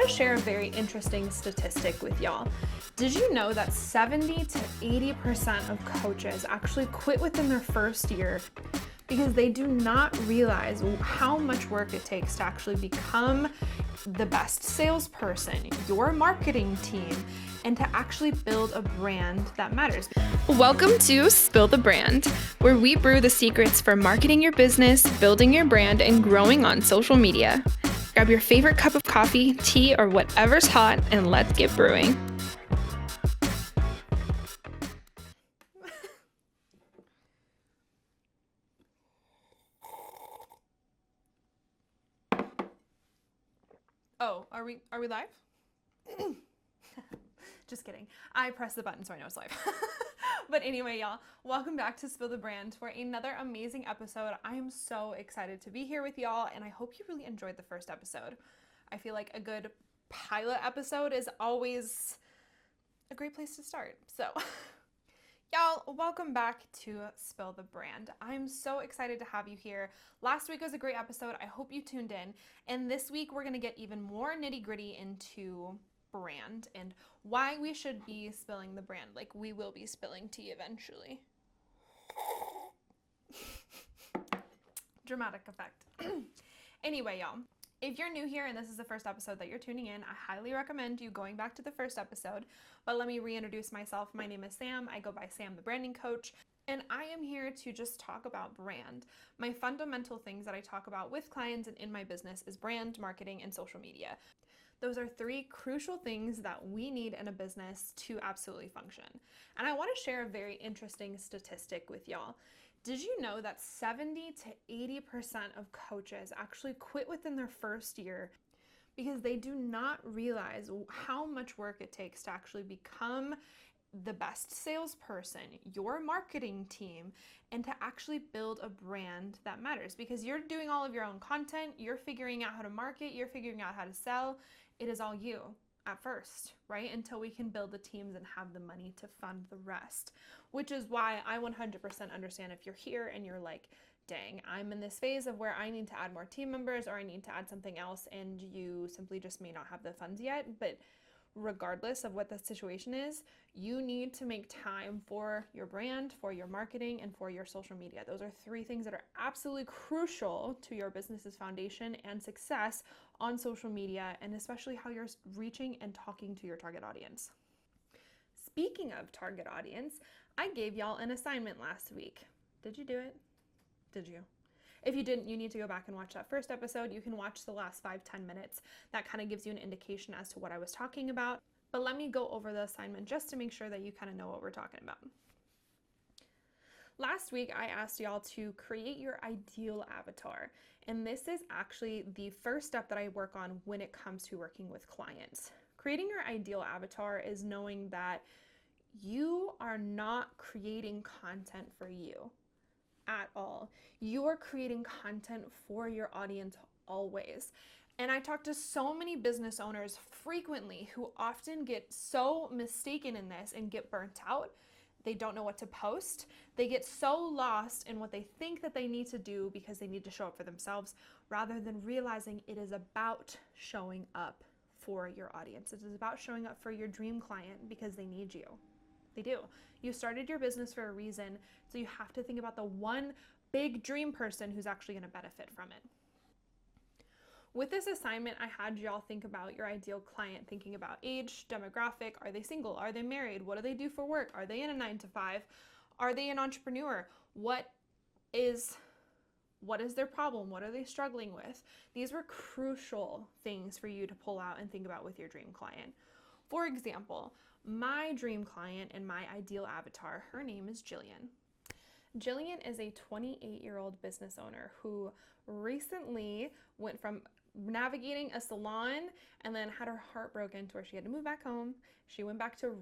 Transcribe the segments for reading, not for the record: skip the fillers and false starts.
to share a very interesting statistic with y'all. Did you know that 70 to 80% of coaches actually quit within their first year because they do not realize how much work it takes to actually become the best salesperson, your marketing team, and to actually build a brand that matters. Welcome to Spill the Brand, where we brew the secrets for marketing your business, building your brand, and growing on social media. Grab your favorite cup of coffee, tea, or whatever's hot, and let's get brewing. Oh, are we live? Just kidding. I pressed the button so I know it's live. But anyway, y'all, welcome back to Spill the Brand for another amazing episode. I am so excited to be here with y'all, and I hope you really enjoyed the first episode. I feel like a good pilot episode is always a great place to start. So, y'all, welcome back to Spill the Brand. I'm so excited to have you here. Last week was a great episode. I hope you tuned in. And this week, we're going to get even more nitty-gritty into brand and why we should be spilling the brand. Like, we will be spilling tea eventually. Dramatic effect. Anyway, y'all, if you're new here and this is the first episode that you're tuning in, I highly recommend you going back to the first episode. But let me reintroduce myself. My name is Sam. I go by Sam the Branding Coach, and I am here to just talk about brand. My fundamental things that I talk about with clients and in my business is brand, marketing, and social media. Those are three crucial things that we need in a business to absolutely function. And I want to share a very interesting statistic with y'all. Did you know that 70 to 80% of coaches actually quit within their first year because they do not realize how much work it takes to actually become the best salesperson, your marketing team, and to actually build a brand that matters? Because you're doing all of your own content, you're figuring out how to market, you're figuring out how to sell. It is all you at first, right? Until we can build the teams and have the money to fund the rest, which is why I 100% understand if you're here and you're like, dang, I'm in this phase of where I need to add more team members or I need to add something else, and you simply just may not have the funds yet. But regardless of what the situation is, you need to make time for your brand, for your marketing, and for your social media. Those are three things that are absolutely crucial to your business's foundation and success on social media, and especially how you're reaching and talking to your target audience. Speaking of target audience, I gave y'all an assignment last week. Did you do it? Did you? If you didn't, you need to go back and watch that first episode. You can watch the last 5-10 minutes. That kind of gives you an indication as to what I was talking about. But let me go over the assignment just to make sure that you kind of know what we're talking about. Last week, I asked y'all to create your ideal avatar. And this is actually the first step that I work on when it comes to working with clients. Creating your ideal avatar is knowing that you are not creating content for you at all. You are creating content for your audience always. And I talk to so many business owners frequently who often get so mistaken in this and get burnt out. They don't know what to post. They get so lost in what they think that they need to do because they need to show up for themselves, rather than realizing it is about showing up for your audience. It is about showing up for your dream client because they need you. They do. You started your business for a reason, so you have to think about the one big dream person who's actually going to benefit from it. With this assignment, I had y'all think about your ideal client, thinking about age, demographic. Are they single? Are they married? What do they do for work? Are they in a 9-to-5? Are they an entrepreneur? What is their problem? What are they struggling with? These were crucial things for you to pull out and think about with your dream client. For example, my dream client and my ideal avatar, her name is Jillian. Jillian is a 28-year-old business owner who recently went from navigating a salon and then had her heart broken to where she had to move back home. She went back to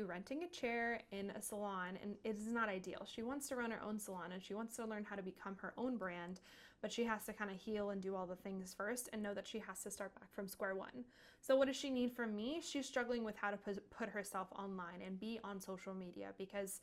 renting a chair in a salon, and it is not ideal. She wants to run her own salon and she wants to learn how to become her own brand, but she has to kind of heal and do all the things first and know that she has to start back from square one. So what does she need from me? She's struggling with how to put herself online and be on social media because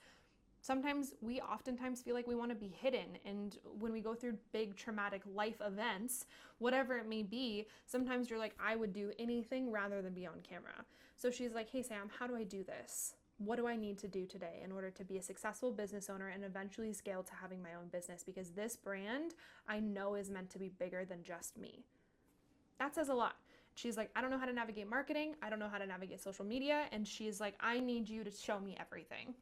Sometimes we oftentimes feel like we want to be hidden. And when we go through big traumatic life events, whatever it may be, sometimes you're like, I would do anything rather than be on camera. So she's like, hey, Sam, how do I do this? What do I need to do today in order to be a successful business owner and eventually scale to having my own business? Because this brand I know is meant to be bigger than just me. That says a lot. She's like, I don't know how to navigate marketing. I don't know how to navigate social media. And she's like, I need you to show me everything.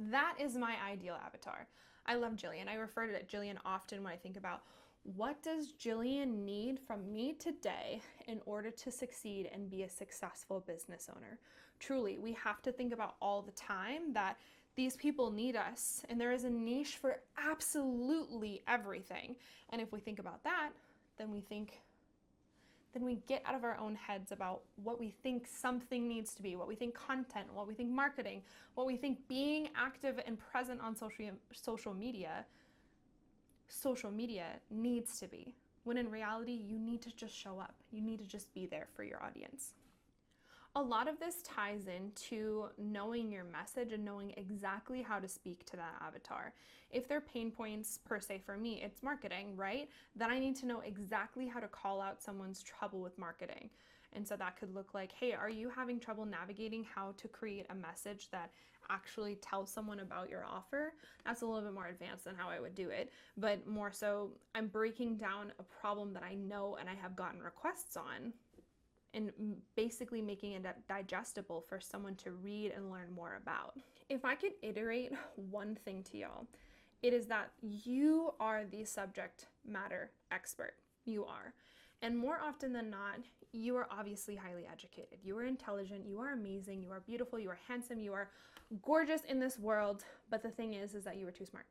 That is my ideal avatar. I love Jillian. I refer to Jillian often when I think about what does Jillian need from me today in order to succeed and be a successful business owner. Truly, we have to think about all the time that these people need us, and there is a niche for absolutely everything. And if we think about that, then we get out of our own heads about what we think something needs to be, what we think content, what we think marketing, what we think being active and present on social media needs to be. When in reality, you need to just show up. You need to just be there for your audience. A lot of this ties into knowing your message and knowing exactly how to speak to that avatar. If they're pain points, per se for me, it's marketing, right? Then I need to know exactly how to call out someone's trouble with marketing. And so that could look like, hey, are you having trouble navigating how to create a message that actually tells someone about your offer? That's a little bit more advanced than how I would do it, but more so I'm breaking down a problem that I know and I have gotten requests on, and basically making it digestible for someone to read and learn more about. If I could iterate one thing to y'all, it is that you are the subject matter expert. You are. And more often than not, you are obviously highly educated. You are intelligent, you are amazing, you are beautiful, you are handsome, you are gorgeous in this world. But the thing is that you are too smart.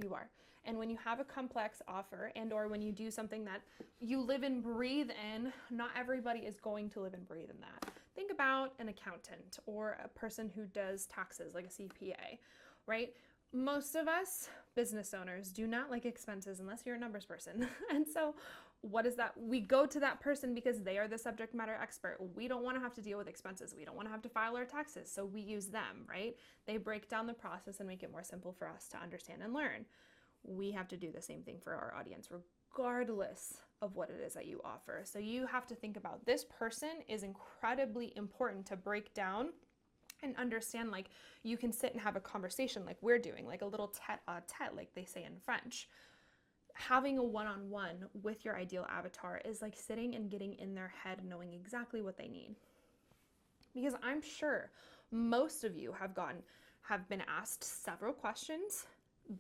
You are. And when you have a complex offer and or when you do something that you live and breathe in, not everybody is going to live and breathe in that. Think about an accountant or a person who does taxes, like a CPA, right? Most of us business owners do not like expenses unless you're a numbers person. And so what is that? We go to that person because they are the subject matter expert. We don't want to have to deal with expenses. We don't want to have to file our taxes. So we use them, right? They break down the process and make it more simple for us to understand and learn. We have to do the same thing for our audience, regardless of what it is that you offer. So you have to think about this person is incredibly important to break down and understand. Like you can sit and have a conversation like we're doing, like a little tete-a-tete, like they say in French. Having a one-on-one with your ideal avatar is like sitting and getting in their head, knowing exactly what they need. Because I'm sure most of you have been asked several questions.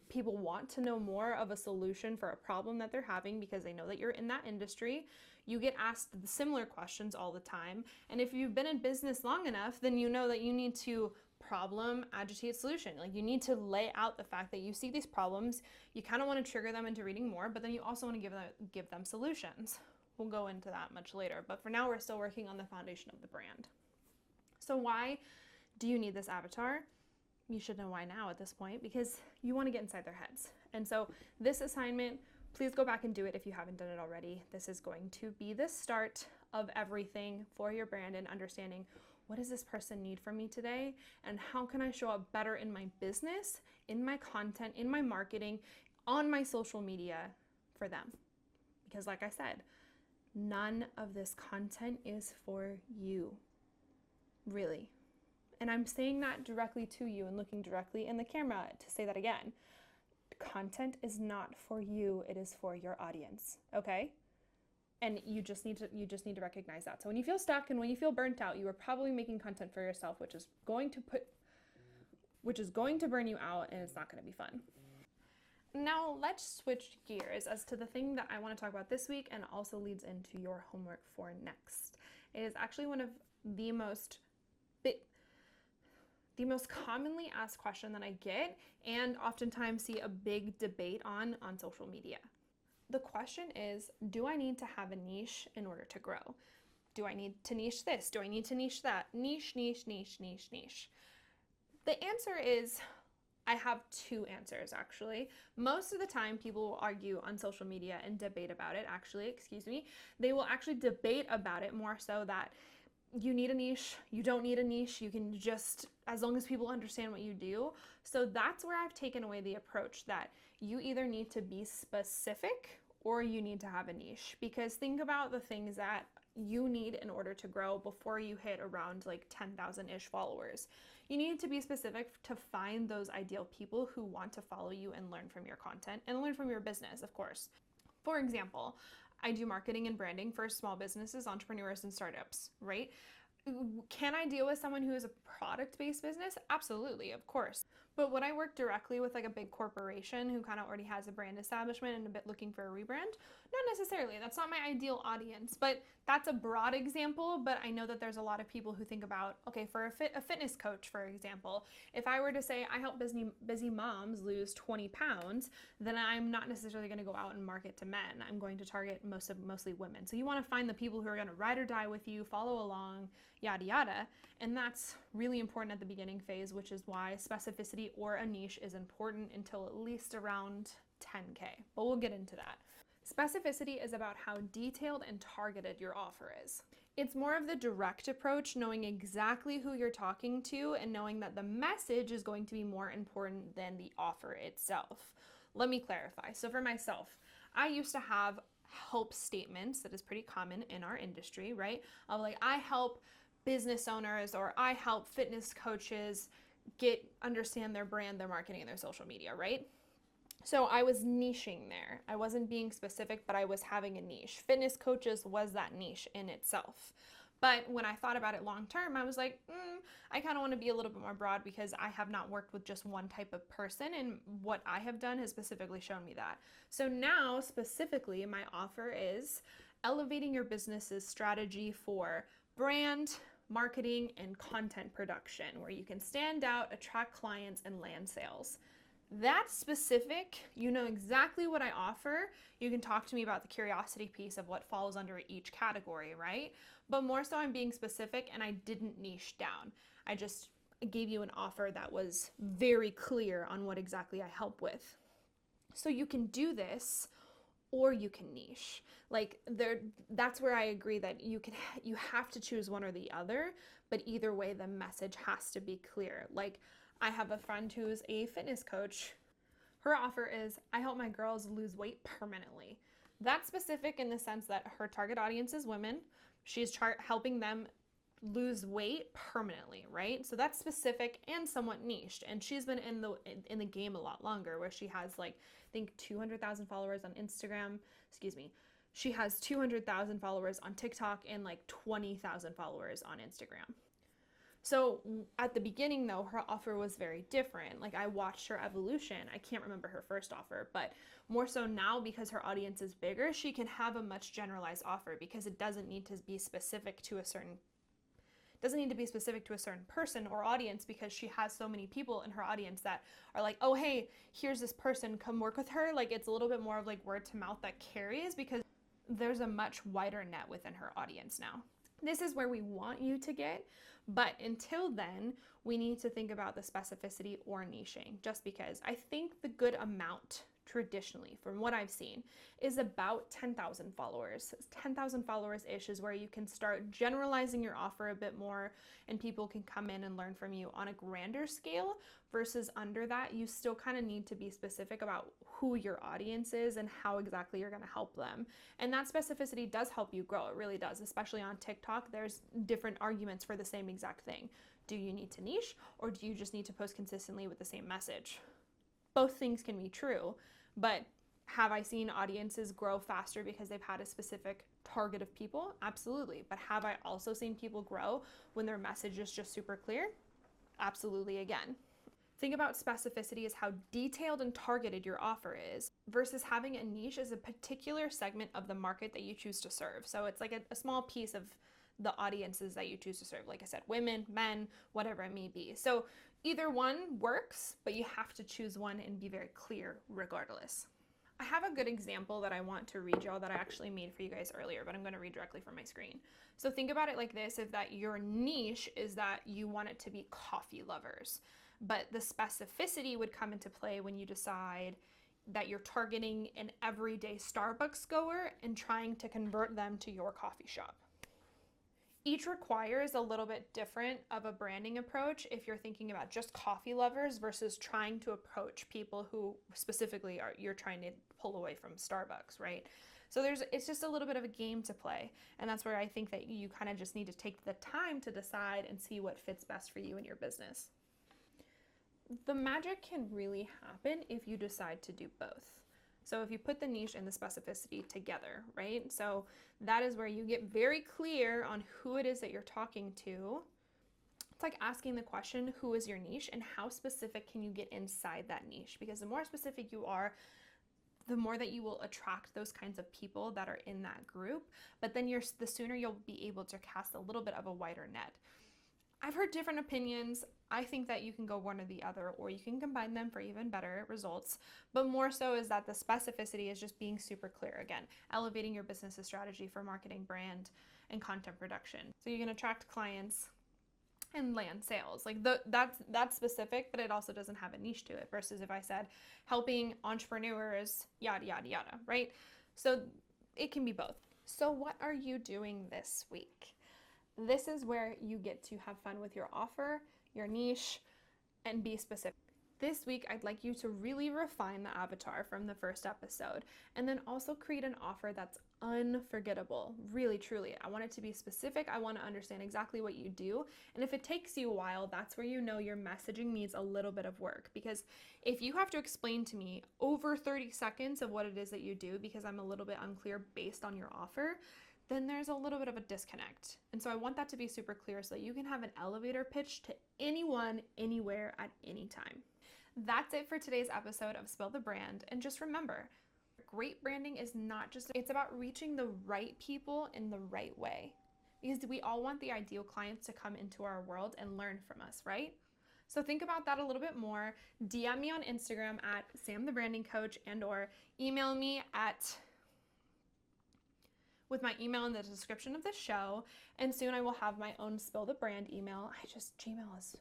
People want to know more of a solution for a problem that they're having because they know that you're in that industry. You get asked the similar questions all the time. And if you've been in business long enough, then you know that you need to problem, agitate, solution. Like you need to lay out the fact that you see these problems. You kind of want to trigger them into reading more, but then you also want to give them solutions. We'll go into that much later. But for now, we're still working on the foundation of the brand. So why do you need this avatar? You should know why now at this point, because you want to get inside their heads. And so this assignment, please go back and do it if you haven't done it already. This is going to be the start of everything for your brand and understanding what does this person need from me today and how can I show up better in my business, in my content, in my marketing, on my social media for them. Because like I said, none of this content is for you, really. And I'm saying that directly to you and looking directly in the camera to say that again. Content is not for you, it is for your audience, okay? And you just need to recognize that. So when you feel stuck and when you feel burnt out, you are probably making content for yourself, which is going to burn you out, and it's not going to be fun. Now let's switch gears as to the thing that I want to talk about this week and also leads into your homework for next. It is actually one of the most commonly asked question that I get and oftentimes see a big debate on social media. The question is, do I need to have a niche in order to grow? Do I need to niche this? Do I need to niche that? Niche. The answer is, I have two answers actually. Most of the time people will argue on social media and debate about it. They will actually debate about it more so that you need a niche, you don't need a niche, you can just, as long as people understand what you do. So that's where I've taken away the approach that you either need to be specific or you need to have a niche. Because think about the things that you need in order to grow before you hit around like 10,000-ish followers. You need to be specific to find those ideal people who want to follow you and learn from your content and learn from your business, of course. For example, I do marketing and branding for small businesses, entrepreneurs, and startups, right? Can I deal with someone who is a product-based business? Absolutely, of course. But would I work directly with like a big corporation who kind of already has a brand establishment and a bit looking for a rebrand? Not necessarily. That's not my ideal audience, but that's a broad example. But I know that there's a lot of people who think about, okay, for a fitness coach, for example, if I were to say I help busy moms lose 20 pounds, then I'm not necessarily going to go out and market to men. I'm going to target mostly women. So you want to find the people who are going to ride or die with you, follow along, yada yada. And that's really important at the beginning phase, which is why specificity or a niche is important until at least around 10K. But we'll get into that. Specificity is about how detailed and targeted your offer is. It's more of the direct approach, knowing exactly who you're talking to and knowing that the message is going to be more important than the offer itself. Let me clarify. So for myself, I used to have help statements that is pretty common in our industry, right? Of like, I help business owners or I help fitness coaches understand their brand, their marketing, and their social media, right? So I was niching there. I wasn't being specific, but I was having a niche. Fitness coaches was that niche in itself. But when I thought about it long term, I was like, I kind of want to be a little bit more broad because I have not worked with just one type of person, and what I have done has specifically shown me that. So now, specifically, my offer is elevating your business's strategy for brand, marketing, and content production, where you can stand out, attract clients, and land sales. That's specific. You know exactly what I offer. You can talk to me about the curiosity piece of what falls under each category, right? But more so, I'm being specific and I didn't niche down. I just gave you an offer that was very clear on what exactly I help with. So you can do this or you can niche. That's where I agree that you have to choose one or the other, but either way the message has to be clear. Like, I have a friend who's a fitness coach. Her offer is, I help my girls lose weight permanently. That's specific in the sense that her target audience is women. She's helping them lose weight permanently, right? So that's specific and somewhat niched. And she's been in the game a lot longer, where she has I think 200,000 followers on Instagram. She has 200,000 followers on TikTok and 20,000 followers on Instagram. So at the beginning though, her offer was very different. I watched her evolution. I can't remember her first offer, but more so now, because her audience is bigger, she can have a much generalized offer because it doesn't need to be specific to a certain person or audience, because she has so many people in her audience that are like, oh, hey, here's this person, come work with her. It's a little bit more of word to mouth that carries, because there's a much wider net within her audience now. This is where we want you to get, but until then, we need to think about the specificity or niching, just because I think the good amount traditionally, from what I've seen, is about 10,000 followers. 10,000 followers-ish is where you can start generalizing your offer a bit more and people can come in and learn from you on a grander scale, versus under that, you still kind of need to be specific about who your audience is and how exactly you're going to help them. And that specificity does help you grow. It really does, especially on TikTok. There's different arguments for the same exact thing. Do you need to niche, or do you just need to post consistently with the same message? Both things can be true, but have I seen audiences grow faster because they've had a specific target of people? Absolutely. But have I also seen people grow when their message is just super clear? Absolutely again. Think about specificity as how detailed and targeted your offer is, versus having a niche as a particular segment of the market that you choose to serve. So it's a small piece of the audiences that you choose to serve. Like I said, women, men, whatever it may be. So either one works, but you have to choose one and be very clear regardless. I have a good example that I want to read y'all that I actually made for you guys earlier, but I'm going to read directly from my screen. So think about it like this: if that your niche is that you want it to be coffee lovers, but the specificity would come into play when you decide that you're targeting an everyday Starbucks goer and trying to convert them to your coffee shop. Each requires a little bit different of a branding approach if you're thinking about just coffee lovers versus trying to approach people who specifically you're trying to pull away from Starbucks, right? So it's just a little bit of a game to play. And that's where I think that you kind of just need to take the time to decide and see what fits best for you and your business. The magic can really happen if you decide to do both. So if you put the niche and the specificity together, right? So that is where you get very clear on who it is that you're talking to. It's like asking the question, who is your niche, and how specific can you get inside that niche? Because the more specific you are, the more that you will attract those kinds of people that are in that group. But then the sooner you'll be able to cast a little bit of a wider net. I've heard different opinions. I think that you can go one or the other, or you can combine them for even better results. But more so is that the specificity is just being super clear. Again, elevating your business's strategy for marketing, brand, and content production. So you can attract clients and land sales. Like that's specific, but it also doesn't have a niche to it. Versus if I said helping entrepreneurs, yada, yada, yada, right? So it can be both. So what are you doing this week? This is where you get to have fun with your offer, your niche, and be specific. This week, I'd like you to really refine the avatar from the first episode, and then also create an offer that's unforgettable. Really, truly. I want it to be specific. I want to understand exactly what you do. And if it takes you a while, that's where you know your messaging needs a little bit of work. Because if you have to explain to me over 30 seconds of what it is that you do, because I'm a little bit unclear based on your offer, then there's a little bit of a disconnect. And so I want that to be super clear so that you can have an elevator pitch to anyone, anywhere, at any time. That's it for today's episode of Spill the Brand. And just remember, great branding is not just, it's about reaching the right people in the right way. Because we all want the ideal clients to come into our world and learn from us, right? So think about that a little bit more. DM me on Instagram at Sam the Branding Coach, and or email me with my email in the description of the show. And soon I will have my own Spill the Brand email. Gmail is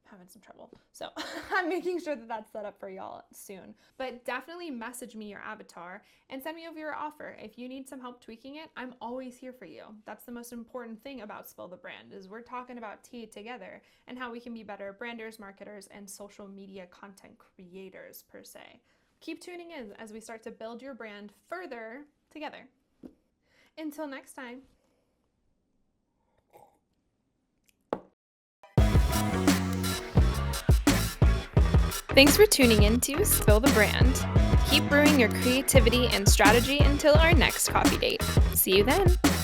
having some trouble. So I'm making sure that that's set up for y'all soon. But definitely message me your avatar and send me over your offer. If you need some help tweaking it, I'm always here for you. That's the most important thing about Spill the Brand, is we're talking about tea together and how we can be better branders, marketers, and social media content creators per se. Keep tuning in as we start to build your brand further together. Until next time. Thanks for tuning in to Spill the Brand. Keep brewing your creativity and strategy until our next coffee date. See you then.